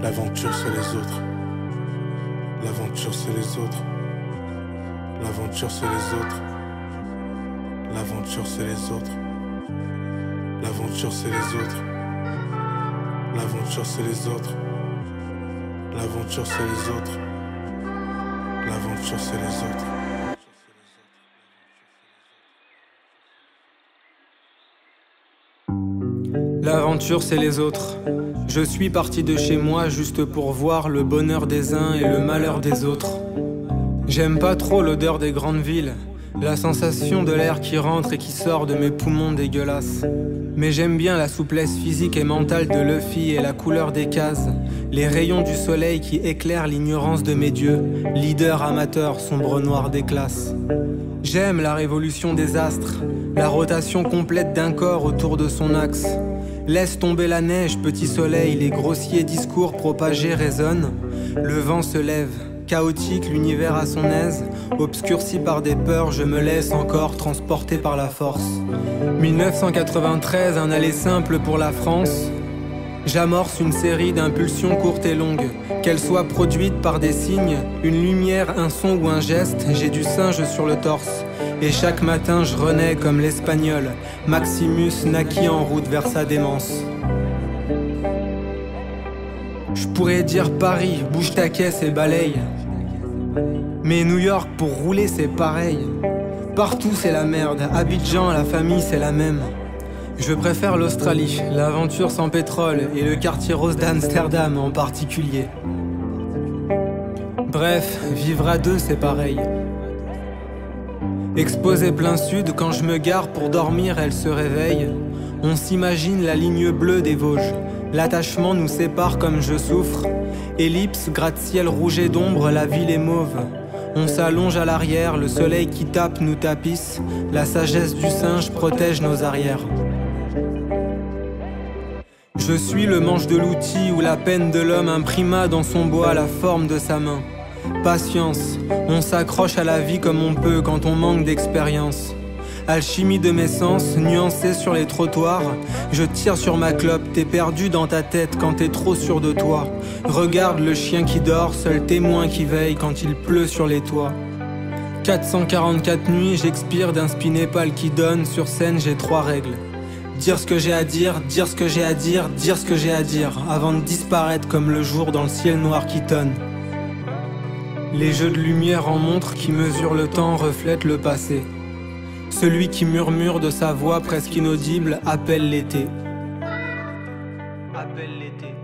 L'aventure c'est les autres. L'aventure c'est les autres. L'aventure c'est les autres. L'aventure c'est les autres. L'aventure c'est les autres. L'aventure c'est les autres. L'aventure c'est les autres. L'aventure c'est les autres. L'aventure c'est les autres. Je suis parti de chez moi juste pour voir le bonheur des uns et le malheur des autres. J'aime pas trop l'odeur des grandes villes, la sensation de l'air qui rentre et qui sort de mes poumons dégueulasses. Mais j'aime bien la souplesse physique et mentale de Luffy et la couleur des cases, les rayons du soleil qui éclairent l'ignorance de mes dieux, leader amateur sombre noir des classes. J'aime la révolution des astres, la rotation complète d'un corps autour de son axe. Laisse tomber la neige, petit soleil, les grossiers discours propagés résonnent. Le vent se lève, chaotique, l'univers à son aise. Obscurci par des peurs, je me laisse encore transporter par la force. 1993, un aller simple pour la France. J'amorce une série d'impulsions courtes et longues. Qu'elles soient produites par des signes, une lumière, un son ou un geste, j'ai du singe sur le torse. Et chaque matin je renais comme l'espagnol, Maximus naquit en route vers sa démence. Je pourrais dire Paris, bouge ta caisse et balaye. Mais New York pour rouler c'est pareil. Partout c'est la merde, Abidjan, la famille c'est la même. Je préfère l'Australie, l'aventure sans pétrole et le quartier rose d'Amsterdam en particulier. Bref, vivre à deux c'est pareil. Exposée plein sud, quand je me gare pour dormir, elle se réveille. On s'imagine la ligne bleue des Vosges. L'attachement nous sépare comme je souffre. Ellipse, gratte-ciel rouge et d'ombre, la ville est mauve. On s'allonge à l'arrière, le soleil qui tape nous tapisse. La sagesse du singe protège nos arrières. Je suis le manche de l'outil où la peine de l'homme imprima dans son bois la forme de sa main. Patience, on s'accroche à la vie comme on peut quand on manque d'expérience. Alchimie de mes sens, nuancée sur les trottoirs. Je tire sur ma clope, t'es perdu dans ta tête quand t'es trop sûr de toi. Regarde le chien qui dort, seul témoin qui veille quand il pleut sur les toits. 444 nuits, j'expire d'un spinépal qui donne. Sur scène, j'ai 3 règles. Dire ce que j'ai à dire, dire ce que j'ai à dire, dire ce que j'ai à dire, avant de disparaître comme le jour dans le ciel noir qui tonne. Les jeux de lumière en montre qui mesurent le temps reflètent le passé. Celui qui murmure de sa voix presque inaudible appelle l'été. Appelle l'été.